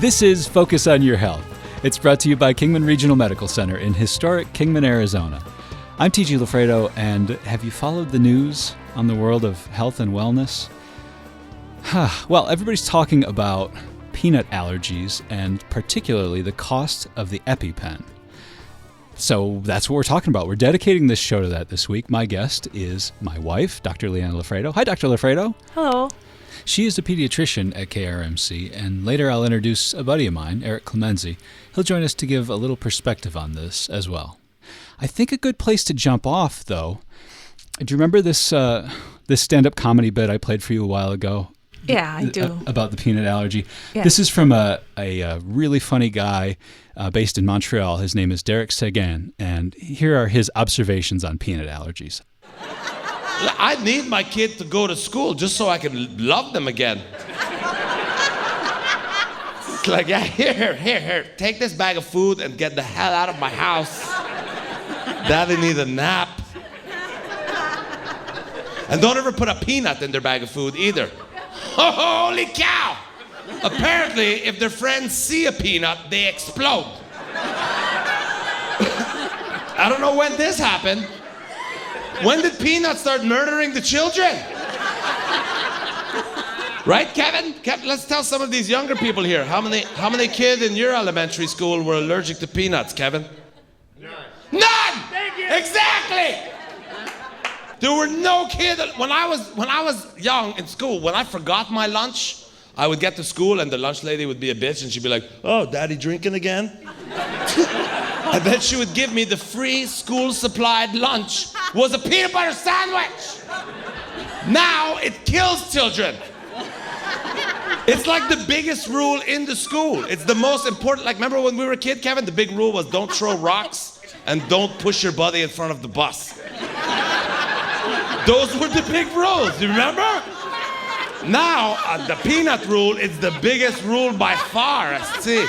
This is Focus on Your Health. It's brought to you by Kingman Regional Medical Center in historic Kingman, Arizona. I'm TG LaFredo, and have you followed the news on the world of health and wellness? Well, everybody's talking about peanut allergies and particularly the cost of the EpiPen. So that's what we're talking about. We're dedicating this show to that this week. My guest is my wife, Dr. Lyanna LaFredo. Hi, Dr. LaFredo. Hello. She is a pediatrician at KRMC, and later I'll introduce a buddy of mine, Derek Clemenzi. He'll join us to give a little perspective on this as well. I think a good place to jump off, though, do you remember this stand-up comedy bit I played for you a while ago? Yeah, I do. About the peanut allergy. Yeah. This is from a really funny guy based in Montreal. His name is Derek Seguin, and here are his observations on peanut allergies. I need my kid to go to school just so I can love them again. It's like, yeah, here, take this bag of food and get the hell out of my house. Daddy needs a nap. And don't ever put a peanut in their bag of food either. Holy cow! Apparently, if their friends see a peanut, they explode. I don't know when this happened. When did peanuts start murdering the children? Right, Kevin? Let's tell some of these younger people here. How many kids in your elementary school were allergic to peanuts, Kevin? None! Thank you. Exactly! There were no kids. When I was young in school, when I forgot my lunch, I would get to school and the lunch lady would be a bitch and she'd be like, "Oh, daddy drinking again?" And then she would give me the free school supplied lunch was a peanut butter sandwich. Now it kills children. It's like the biggest rule in the school. It's the most important. Like, remember when we were a kid, Kevin? The big rule was don't throw rocks and don't push your buddy in front of the bus. Those were the big rules, you remember? Now, the peanut rule is the biggest rule by far. See?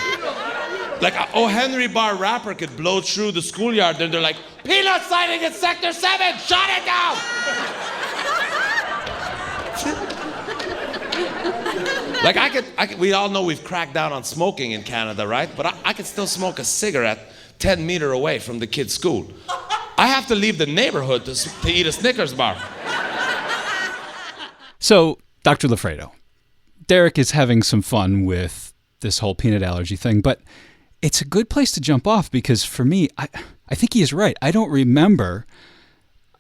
Like a O. Henry Bar rapper could blow through the schoolyard, and they're like, "Peanut sighting in Sector 7, shut it down!" Like we all know we've cracked down on smoking in Canada, right? But I could still smoke a cigarette 10 meters away from the kid's school. I have to leave the neighborhood to eat a Snickers bar. So, Dr. LaFredo, Derek is having some fun with this whole peanut allergy thing, but it's a good place to jump off because for me, I think he is right. I don't remember,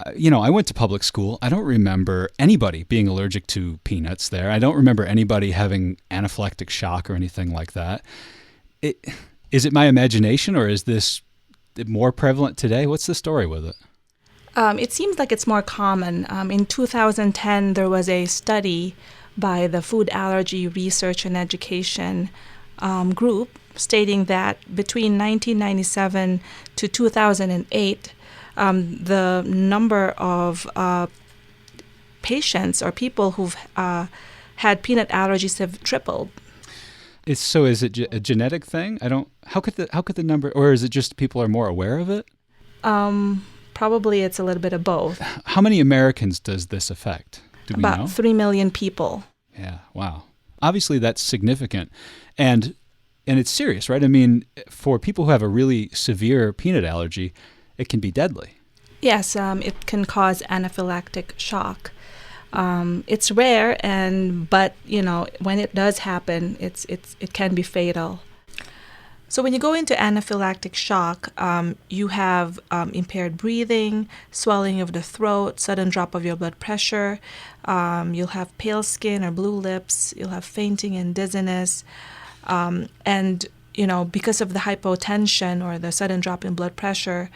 I went to public school. I don't remember anybody being allergic to peanuts there. I don't remember anybody having anaphylactic shock or anything like that. Is it my imagination or is this more prevalent today? What's the story with it? It seems like it's more common. In 2010, there was a study by the Food Allergy Research and Education group stating that between 1997 to 2008, the number of patients or people who've had peanut allergies have tripled. So is it a genetic thing? How could the number, or is it just people are more aware of it? Probably it's a little bit of both. How many Americans does this affect? Do we know? About 3 million people. Yeah, wow. Obviously that's significant. And it's serious, right? I mean, for people who have a really severe peanut allergy, it can be deadly. Yes, it can cause anaphylactic shock. It's rare, but when it does happen, it can be fatal. So when you go into anaphylactic shock, you have impaired breathing, swelling of the throat, sudden drop of your blood pressure. You'll have pale skin or blue lips. You'll have fainting and dizziness. And because of the hypotension or the sudden drop in blood pressure,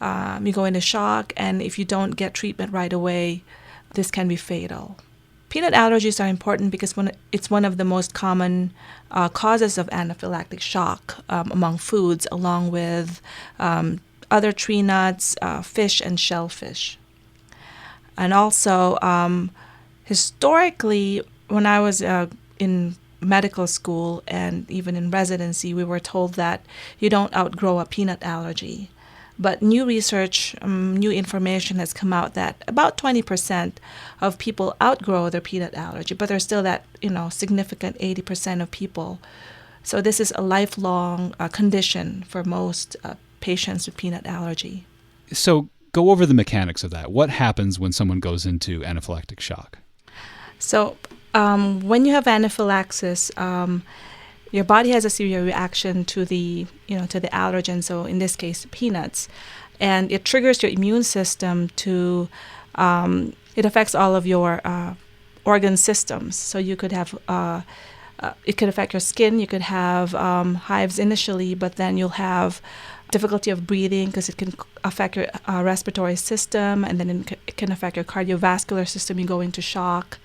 you go into shock. And if you don't get treatment right away, this can be fatal. Peanut allergies are important because it's one of the most common causes of anaphylactic shock among foods, along with other tree nuts, fish, and shellfish. And also, historically, when I was in medical school and even in residency, we were told that you don't outgrow a peanut allergy. But new research, new information has come out that about 20% of people outgrow their peanut allergy, but there's still that, significant 80% of people So this is a lifelong condition for most patients with peanut allergy. So go over the mechanics of that. What happens when someone goes into anaphylactic shock? So when you have anaphylaxis, your body has a severe reaction to the allergen. So in this case, peanuts, and it triggers your immune system to. It affects all of your organ systems. So you could have. It could affect your skin. You could have hives initially, but then you'll have difficulty of breathing because it can affect your respiratory system, and then it can affect your cardiovascular system. You go into shock.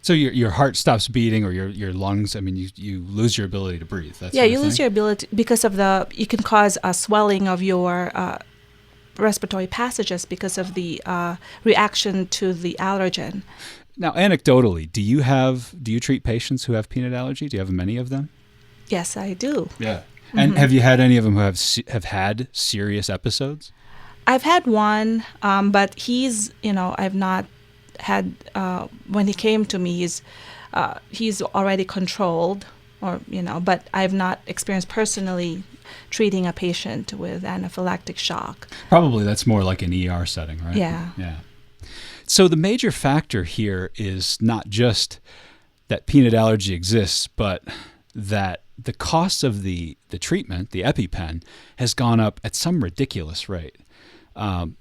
So your heart stops beating, or your lungs. I mean, you lose your ability to breathe. You lose your ability because of you can cause a swelling of your respiratory passages because of the reaction to the allergen. Now, anecdotally, do you treat patients who have peanut allergy? Do you have many of them? Yes, I do. Yeah. And have you had any of them who have had serious episodes? I've had one, but I've not had, when he came to me, he's already controlled, but I've not experienced personally treating a patient with anaphylactic shock. Probably that's more like an ER setting, right? Yeah. Yeah. So the major factor here is not just that peanut allergy exists, but that the cost of the treatment, the EpiPen, has gone up at some ridiculous rate. That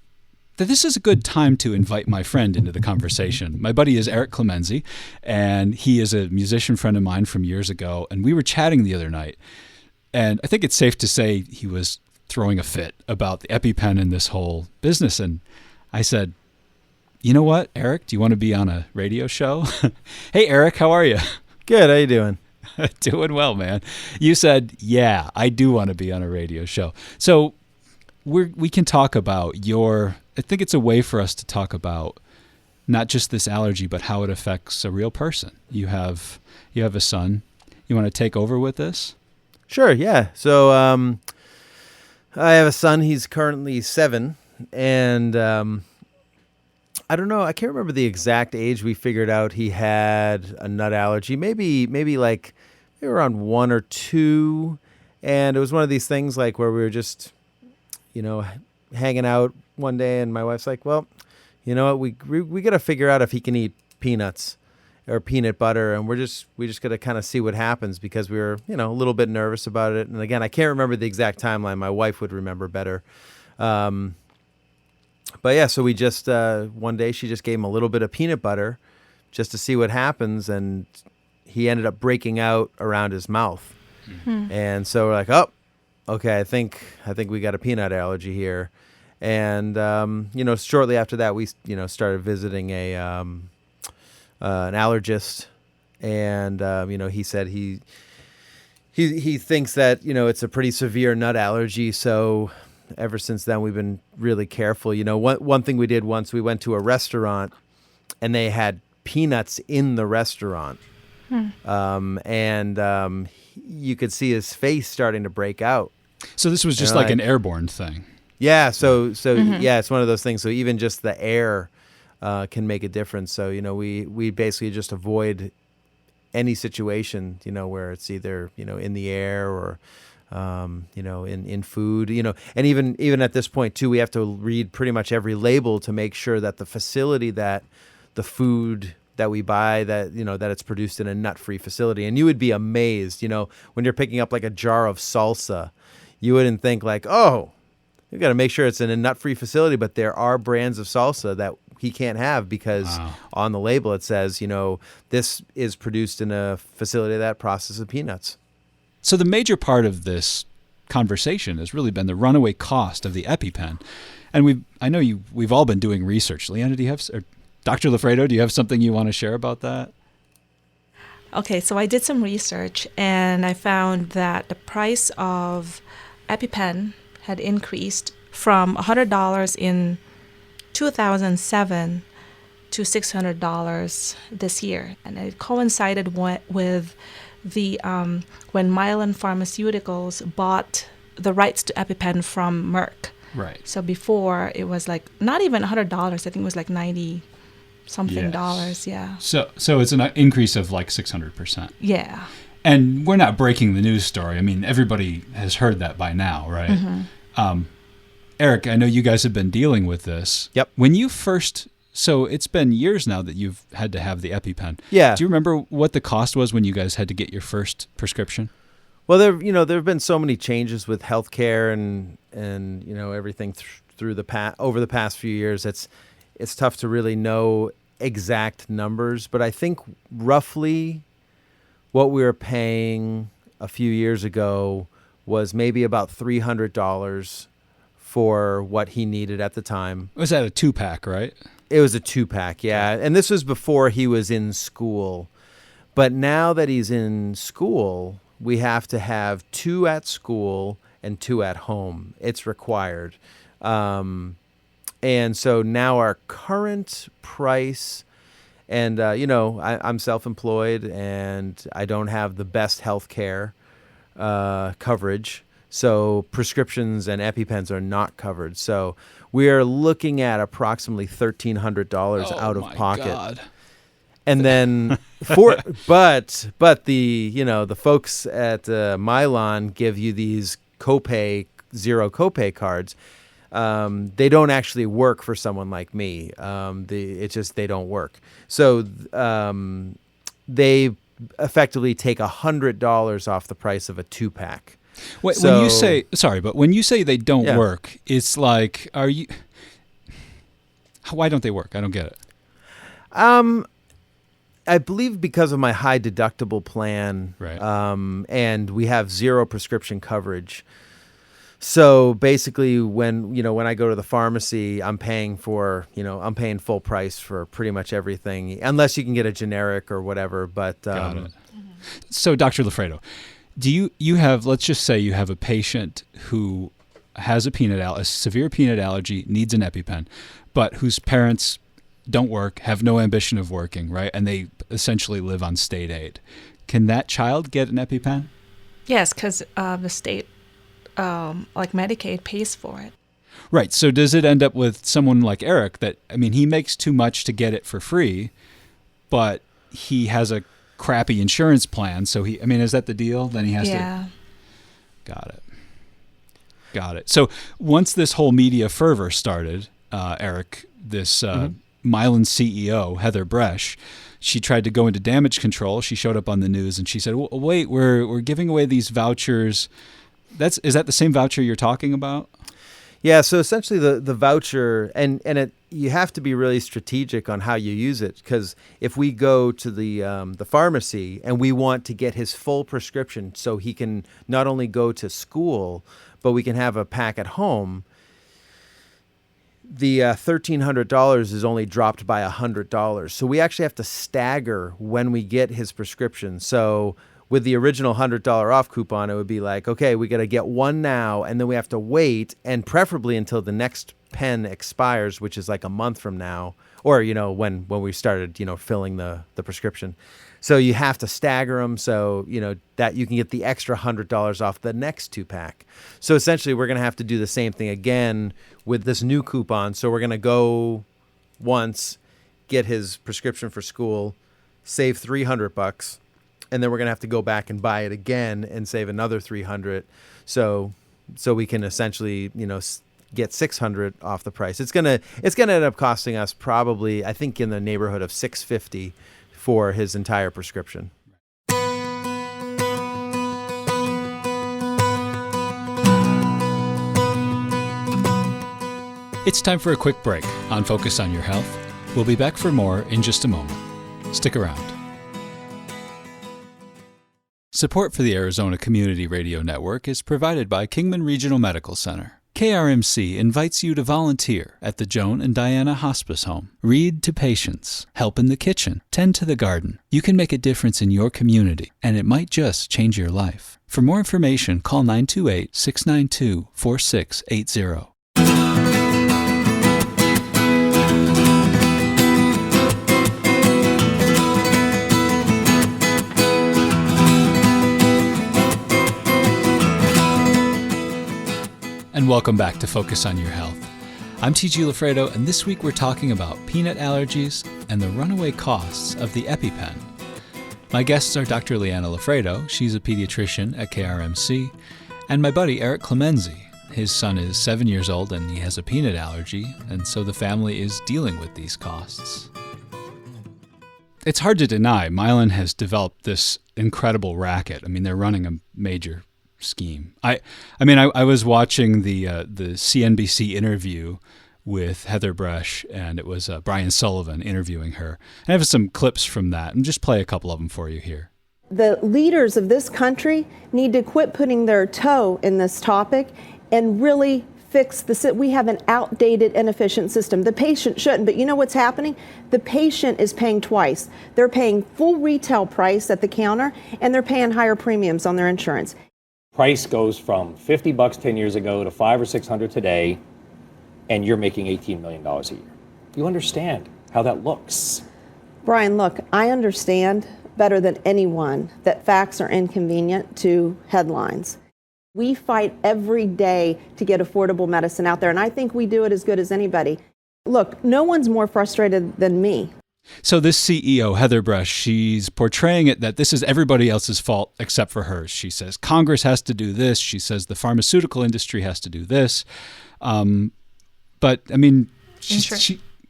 this is a good time to invite my friend into the conversation. My buddy is Derek Clemenzi, and he is a musician friend of mine from years ago, and we were chatting the other night, and I think it's safe to say he was throwing a fit about the EpiPen and this whole business, and I said, you know what, Eric, do you want to be on a radio show? Hey, Eric, how are you? Good. How you doing? Doing well, man. You said, yeah, I do want to be on a radio show. So we can talk about I think it's a way for us to talk about not just this allergy, but how it affects a real person. You have a son. You want to take over with this? Sure, yeah. So I have a son. He's currently 7, and I don't know. I can't remember the exact age we figured out he had a nut allergy. Maybe around 1 or 2, and it was one of these things like where we were just, hanging out one day, and my wife's like, "Well, you know what? We got to figure out if he can eat peanuts or peanut butter, and we just got to kind of see what happens," because we were, a little bit nervous about it. And again, I can't remember the exact timeline. My wife would remember better. But yeah, so we just, one day she just gave him a little bit of peanut butter just to see what happens. And he ended up breaking out around his mouth. Mm-hmm. And so we're like, oh, okay, I think we got a peanut allergy here. And, shortly after that, we, started visiting an allergist. And, he said he thinks that, it's a pretty severe nut allergy. So ever since then, we've been really careful. One thing we did once, we went to a restaurant and they had peanuts in the restaurant. And you could see his face starting to break out. So this was just like an airborne thing. Yeah. So yeah, it's one of those things. So even just the air can make a difference. So, we basically just avoid any situation, where it's either, in the air or, in food, and even at this point too, we have to read pretty much every label to make sure that the facility that the food that we buy, that, that it's produced in a nut-free facility. And you would be amazed, when you're picking up like a jar of salsa, you wouldn't think like, oh, you got to make sure it's in a nut-free facility, but there are brands of salsa that he can't have because on the label it says, this is produced in a facility that processes peanuts. So the major part of this conversation has really been the runaway cost of the EpiPen. And we've all been doing research. Lyanna, do you have, or Dr. LaFredo, do you have something you want to share about that? Okay, so I did some research and I found that the price of EpiPen had increased from $100 in 2007 to $600 this year. And it coincided with the when Mylan Pharmaceuticals bought the rights to EpiPen from Merck. Right. So before it was like not even $100. I think it was like $90-something dollars. Yeah. So it's an increase of like 600%. Yeah. And we're not breaking the news story. I mean, everybody has heard that by now, right? Mm-hmm. Eric, I know you guys have been dealing with this. Yep. When you first, so it's been years now that you've had to have the EpiPen. Yeah. Do you remember what the cost was when you guys had to get your first prescription? Well, there have been so many changes with healthcare and everything over the past few years. It's tough to really know exact numbers, but I think roughly what we were paying a few years ago was maybe about $300 for what he needed at the time. Was that a 2-pack, right? It was a 2-pack, yeah. And this was before he was in school. But now that he's in school, we have to have 2 at school and 2 at home. It's required. And so now our current price, and I'm self-employed and I don't have the best health care coverage. So prescriptions and EpiPens are not covered. So we are looking at approximately $1,300 out of pocket. God. And then but the folks at Mylan give you these zero copay cards. They don't actually work for someone like me. They don't work. So they effectively take $100 off the price of a 2-pack. Wait, when you say they don't work, it's like, why don't they work? I don't get it. I believe because of my high deductible plan, right. And we have 0 prescription coverage. So basically, when I go to the pharmacy, I'm paying full price for pretty much everything, unless you can get a generic or whatever. But got it. So, Dr. LaFredo, do you have? Let's just say you have a patient who has a severe peanut allergy, needs an EpiPen, but whose parents don't work, have no ambition of working, right? And they essentially live on state aid. Can that child get an EpiPen? Yes, because the state, like Medicaid, pays for it. Right. So does it end up with someone like Eric he makes too much to get it for free, but he has a crappy insurance plan. So is that the deal? Then he has to. Got it. So once this whole media fervor started, Eric, this Mylan CEO, Heather Bresch, she tried to go into damage control. She showed up on the news and she said, wait, we're giving away these vouchers. Is that the same voucher you're talking about? Yeah, so essentially the voucher, and you have to be really strategic on how you use it, because if we go to the pharmacy and we want to get his full prescription so he can not only go to school, but we can have a pack at home, the $1,300 is only dropped by $100. So we actually have to stagger when we get his prescription. So with the original $100 off coupon, it would be like, okay, we got to get one now, and then we have to wait, and preferably until the next pen expires, which is like a month from now, or when we started filling the prescription. So you have to stagger them so that you can get the extra $100 off the next 2-pack. So essentially, we're going to have to do the same thing again with this new coupon. So we're going to go once, get his prescription for school, save $300. And then we're going to have to go back and buy it again and save another $300. So we can essentially, get $600 off the price. It's going to end up costing us probably, I think, in the neighborhood of $650 for his entire prescription. It's time for a quick break on Focus on Your Health. We'll be back for more in just a moment. Stick around. Support for the Arizona Community Radio Network is provided by Kingman Regional Medical Center. KRMC invites you to volunteer at the Joan and Diana Hospice Home. Read to patients, help in the kitchen, tend to the garden. You can make a difference in your community, and it might just change your life. For more information, call 928-692-4680. And welcome back to Focus on Your Health. I'm TG LaFredo, and this week we're talking about peanut allergies and the runaway costs of the EpiPen. My guests are Dr. Lyanna LaFredo, she's a pediatrician at KRMC, and my buddy Eric Clemenzi. His son is 7 years old and he has a peanut allergy, and so the family is dealing with these costs. It's hard to deny, Mylan has developed this incredible racket. I mean, they're running a major scheme. I was watching the CNBC interview with Heather Bresch, and it was Brian Sullivan interviewing her. I have some clips from that, and just play a couple of them for you here. The leaders of this country need to quit putting their toe in this topic and really fix the. We have an outdated, inefficient system. The patient shouldn't, but you know what's happening? The patient is paying twice. They're paying full retail price at the counter, and they're paying higher premiums on their insurance. Price goes from $50 10 years ago to $500 or $600 today, and you're making $18 million a year. You understand how that looks. Brian, look, I understand better than anyone that facts are inconvenient to headlines. We fight every day to get affordable medicine out there, and I think we do it as good as anybody. Look, no one's more frustrated than me. So this CEO, Heather Bresch, she's portraying it that this is everybody else's fault except for hers. She says Congress has to do this. She says the pharmaceutical industry has to do this. But, I mean,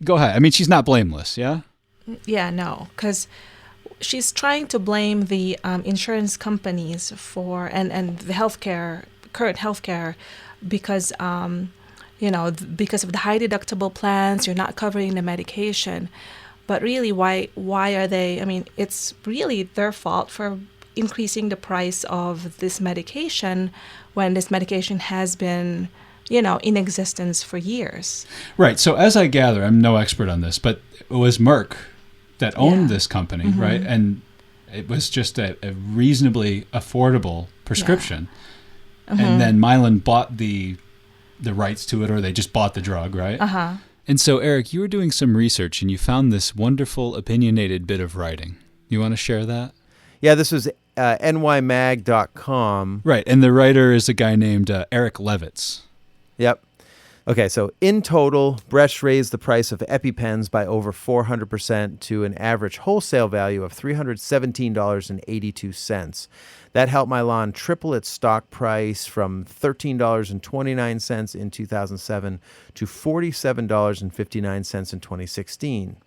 go ahead. I mean, she's not blameless, yeah? Yeah, no, because she's trying to blame the insurance companies for and the current healthcare, because because of the high deductible plans, you're not covering the medication. But really, why are they? I mean, it's really their fault for increasing the price of this medication when this medication has been, in existence for years. Right. So as I gather, I'm no expert on this, but it was Merck that owned this company, right? And it was just a reasonably affordable prescription. Yeah. And then Mylan bought the rights to it, or they just bought the drug, right? And so, Eric, you were doing some research and you found this wonderful opinionated bit of writing. You want to share that? Yeah, this was nymag.com. Right, and the writer is a guy named Eric Levitz. Yep. Okay, so in total, Bresch raised the price of EpiPens by over 400% to an average wholesale value of $317.82. That helped Mylan triple its stock price from $13.29 in 2007 to $47.59 in 2016.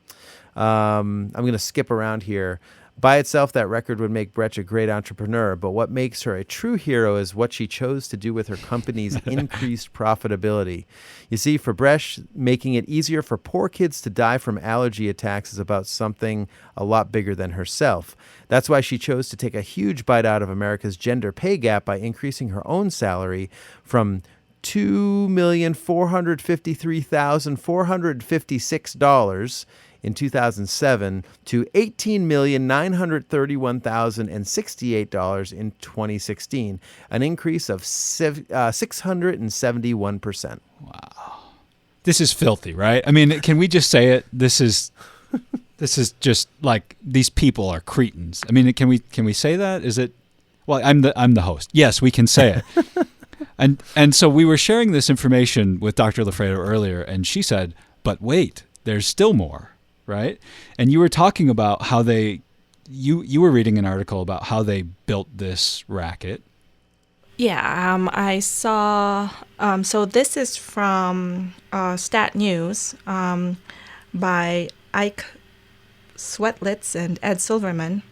I'm going to skip around here. By itself, that record would make Bresch a great entrepreneur, but what makes her a true hero is what she chose to do with her company's increased profitability. You see, for Bresch, making it easier for poor kids to die from allergy attacks is about something a lot bigger than herself. That's why she chose to take a huge bite out of America's gender pay gap by increasing her own salary from $2,453,456 in 2007 to $18,931,068 in 2016, an increase of 671%. Wow. This is filthy, right? I mean, can we just say it? This is just like these people are cretins. I mean, can we say that? Is it? Well, I'm the host. Yes, we can say it. And so we were sharing this information with Dr. LaFredo earlier, and she said, "But wait, there's still more." Right? And you were talking about how you were reading an article about how they built this racket. Yeah, I saw, so this is from Stat News by Ike Swetlitz and Ed Silverman,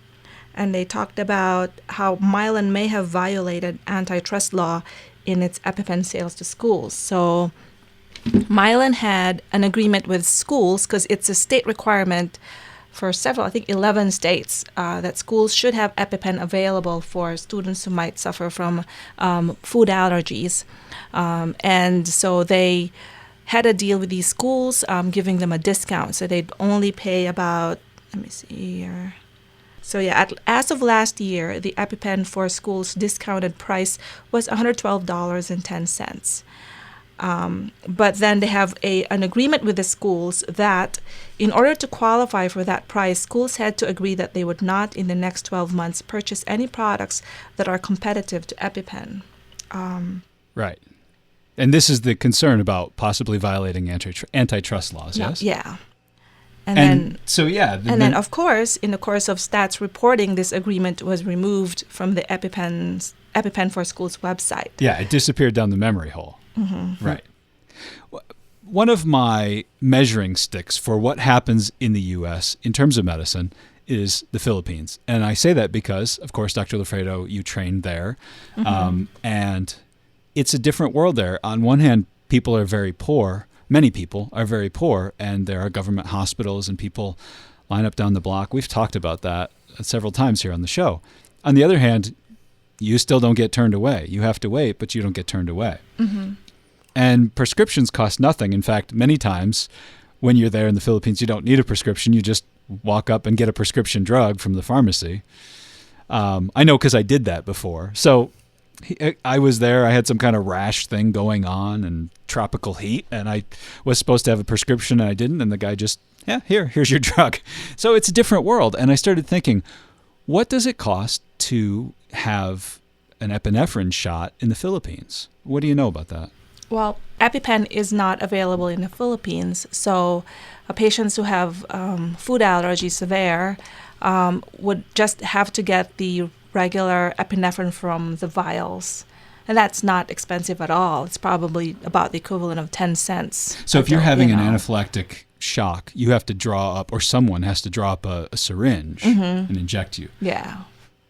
and they talked about how Mylan may have violated antitrust law in its EpiPen sales to schools. So Mylan had an agreement with schools, because it's a state requirement for several, I think 11 states, that schools should have EpiPen available for students who might suffer from food allergies. And so they had a deal with these schools, giving them a discount. So they'd only pay about, let me see here. So yeah, as of last year, the EpiPen for schools discounted price was $112.10. But then they have an agreement with the schools that in order to qualify for that price, schools had to agree that they would not in the next 12 months purchase any products that are competitive to EpiPen. Right. And this is the concern about possibly violating antitrust laws, yes? Yeah. And then, then of course, in the course of stats reporting, this agreement was removed from the EpiPen for Schools website. Yeah, it disappeared down the memory hole. Right. One of my measuring sticks for what happens in the U.S. in terms of medicine is the Philippines. And I say that because, of course, Dr. LaFredo, you trained there. And it's a different world there. On one hand, people are very poor. Many people are very poor, and there are government hospitals and people line up down the block. We've talked about that several times here on the show. On the other hand, you still don't get turned away. You have to wait, but you don't get turned away. And prescriptions cost nothing. In fact, many times when you're there in the Philippines, you don't need a prescription. You just walk up and get a prescription drug from the pharmacy. I know because I did that before. So I was there. I had some kind of rash thing going on and tropical heat, and I was supposed to have a prescription and I didn't. And the guy just, here's your drug. So it's a different world. And I started thinking, what does it cost to have an epinephrine shot in the Philippines? What do you know about that? Well, EpiPen is not available in the Philippines, so patients who have food allergy severe would just have to get the regular epinephrine from the vials. And that's not expensive at all. It's probably about the equivalent of 10 cents. So if you're having an anaphylactic shock, you have to draw up, or someone has to draw up a syringe and inject you. Yeah.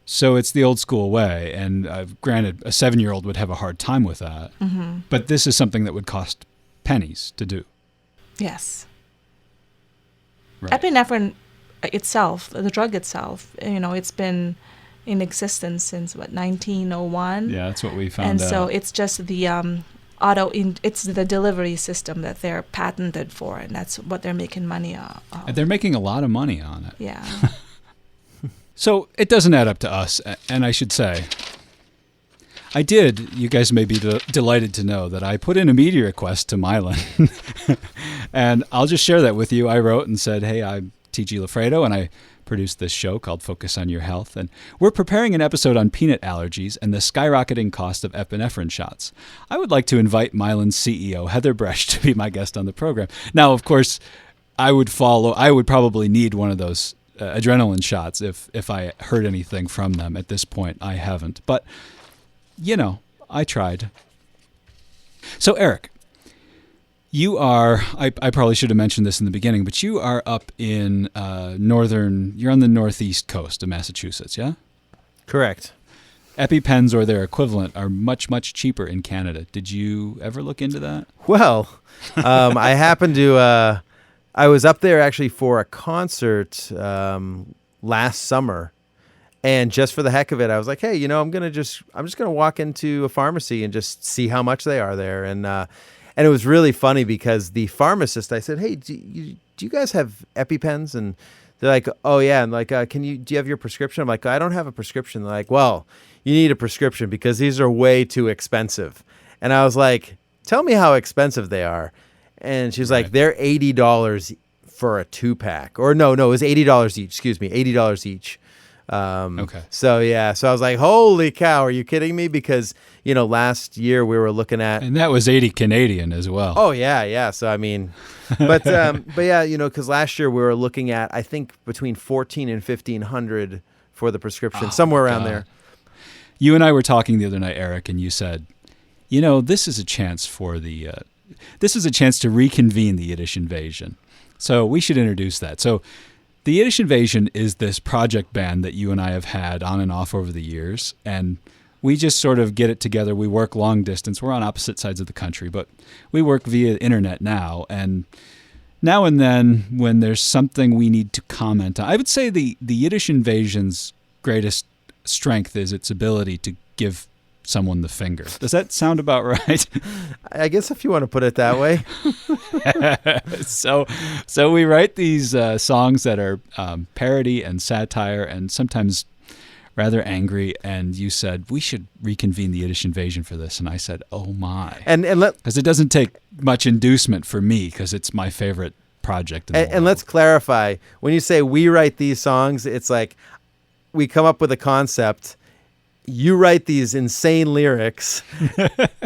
So it's the old school way, and granted, a 7-year-old would have a hard time with that. But this is something that would cost pennies to do. Yes. Right. Epinephrine itself, the drug itself, it's been in existence since 1901. Yeah, that's what we found out. And so it's just the it's the delivery system that they're patented for, and that's what they're making money on. They're making a lot of money on it. Yeah. So it doesn't add up to us, and I should say, you guys may be delighted to know that I put in a media request to Mylan, and I'll just share that with you. I wrote and said, hey, I'm T.G. LaFredo, and I produced this show called Focus on Your Health, and we're preparing an episode on peanut allergies and the skyrocketing cost of epinephrine shots. I would like to invite Mylan CEO Heather Bresch to be my guest on the program. Now, of course, I would probably need one of those adrenaline shots if I heard anything from them. At this point, I haven't. But, I tried. So, Eric, you are, I probably should have mentioned this in the beginning, but you are up in you're on the northeast coast of Massachusetts, yeah? Correct. EpiPens or their equivalent are much, much cheaper in Canada. Did you ever look into that? Well, I happened to... I was up there actually for a concert last summer, and just for the heck of it, I was like, hey, I'm just gonna walk into a pharmacy and just see how much they are there, and it was really funny because the pharmacist, I said, hey, do you guys have EpiPens? And they're like, oh yeah, and like, do you have your prescription? I'm like, I don't have a prescription. They're like, well, you need a prescription because these are way too expensive. And I was like, tell me how expensive they are. And she's like, they're $80 for a 2-pack. Or no, it was $80 each. Excuse me, $80 each. Okay. So I was like, holy cow, are you kidding me? Because, last year we were looking at... And that was 80 Canadian as well. Oh, yeah. So, I mean, but yeah, because last year we were looking at, I think, between $1,400 and $1,500 for the prescription, somewhere around there. You and I were talking the other night, Eric, and you said, this is a chance for this is a chance to reconvene the Yiddish Invasion. So we should introduce that. So the Yiddish Invasion is this project band that you and I have had on and off over the years, and we just sort of get it together. We work long distance. We're on opposite sides of the country, but we work via internet now. And now and then when there's something we need to comment on, I would say the Yiddish Invasion's greatest strength is its ability to give someone the finger. Does that sound about right? I guess if you want to put it that way. So we write these songs that are parody and satire and sometimes rather angry. And you said we should reconvene the Yiddish Invasion for this, and I said, "Oh my!" And because it doesn't take much inducement for me because it's my favorite project. And let's clarify: when you say we write these songs, it's like we come up with a concept. You write these insane lyrics,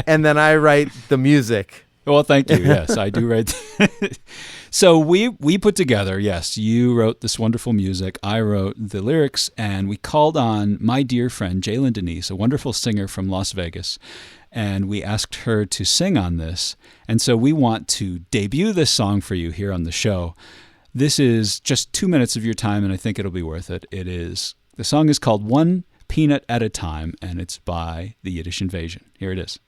and then I write the music Well, thank you. Yes, I do write. So we put together, yes, you wrote this wonderful music. I wrote the lyrics, and we called on my dear friend, Jaelyn Denise, a wonderful singer from Las Vegas, and we asked her to sing on this. And so we want to debut this song for you here on the show. This is just 2 minutes of your time, and I think it'll be worth it. The song is called One Peanut at a Time, and it's by the Yiddish Invasion. Here it is.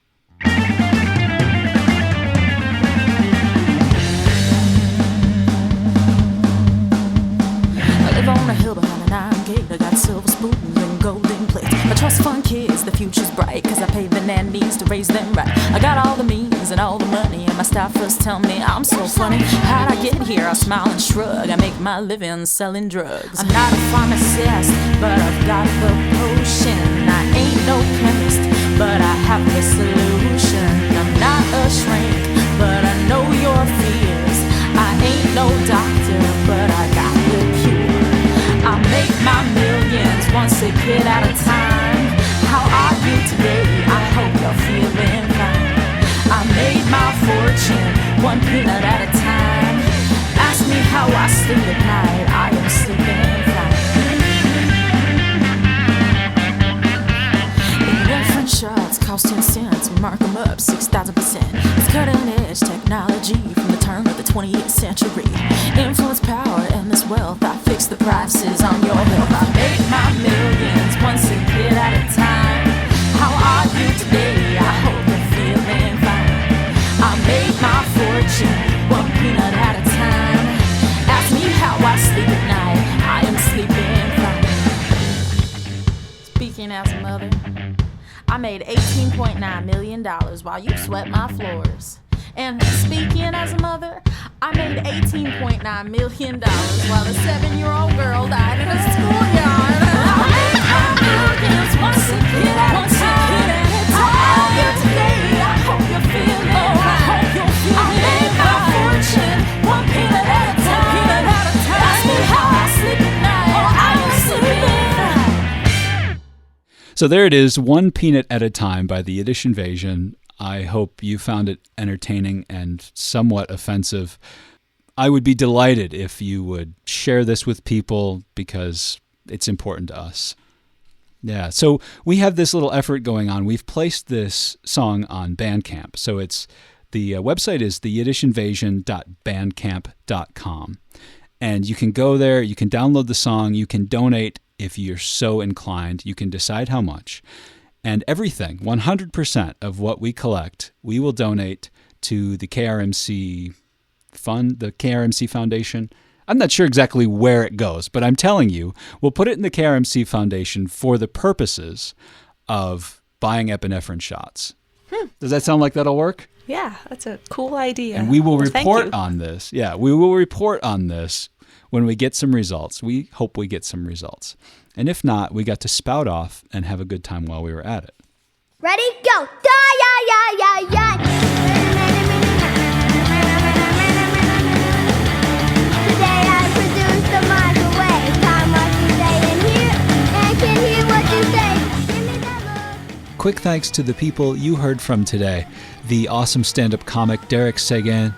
I live on a hill behind an iron gate. I got silver spoons and golden plates. I trust fund kids, the future's bright, cause I paid the nannies to raise them right. I got all the means and all the money, and my staffers tell me I'm so funny. How'd I get here? I smile and shrug. I make my living selling drugs. I'm not a pharmacist, but I've got the potion. I ain't no chemist, but I have the solution. I'm not a shrink, but I know your fears. I ain't no doctor, but I got the cure. I make my millions one sick kid at a time. How are you today? I hope you're feeling fine. I made my fortune one peanut at a time. Ask me how I sleep at night. I am sleeping fine. Different shots cost 10 cents. We mark them up 6,000%. It's cutting edge technology from the turn of the 20th century. Influence, power, and this wealth. I fix the prices on your health. I make my millions one sick kid at a time. How are you today? I hope you're feeling fine. I made my fortune one peanut at a time. Ask me how I sleep at night. I am sleeping fine. Speaking as a mother, I made $18.9 million while you swept my floors. And speaking as a mother, I made $18.9 million while a 7-year-old girl died in a schoolyard. I made my millions one sick kid at a time. How are you today? I hope you're feeling fine. I made my fortune one peanut at a time. Ask me how I sleep at night. I am sleeping. So there it is, One Peanut at a Time by the Yiddish Invasion. I hope you found it entertaining and somewhat offensive. I would be delighted if you would share this with people because it's important to us. Yeah, so we have this little effort going on. We've placed this song on Bandcamp. So the website is theyiddishinvasion.bandcamp.com. And you can go there, you can download the song, you can donate if you're so inclined. You can decide how much. And everything, 100% of what we collect, we will donate to the KRMC Fund, the KRMC Foundation. I'm not sure exactly where it goes, but I'm telling you, we'll put it in the KRMC Foundation for the purposes of buying epinephrine shots. Does that sound like that'll work? Yeah, that's a cool idea. And we will report on this. Yeah, we will report on this when we get some results. We hope we get some results. And if not, we got to spout off and have a good time while we were at it. Ready, go! Today I produced a microwave. Time what you say in here, and can hear what you say. Give me that look. Quick thanks to the people you heard from today. The awesome stand-up comic Derek Seguin.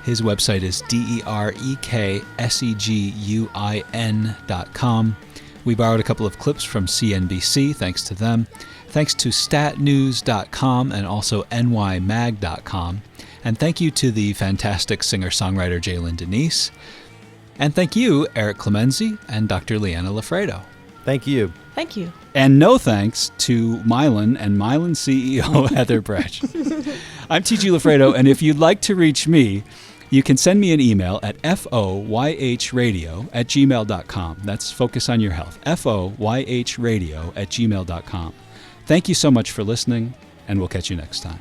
His website is derekseguin.com. We borrowed a couple of clips from CNBC, thanks to them. Thanks to statnews.com and also nymag.com. And thank you to the fantastic singer-songwriter Jaelyn Denise. And thank you, Eric Clemenzi and Dr. Lyanna LaFredo. Thank you. Thank you. And no thanks to Mylan and Mylan CEO Heather Bresch. I'm TG LaFredo, and if you'd like to reach me, you can send me an email at foyhradio@gmail.com. That's Focus on Your Health. foyhradio@gmail.com. Thank you so much for listening, and we'll catch you next time.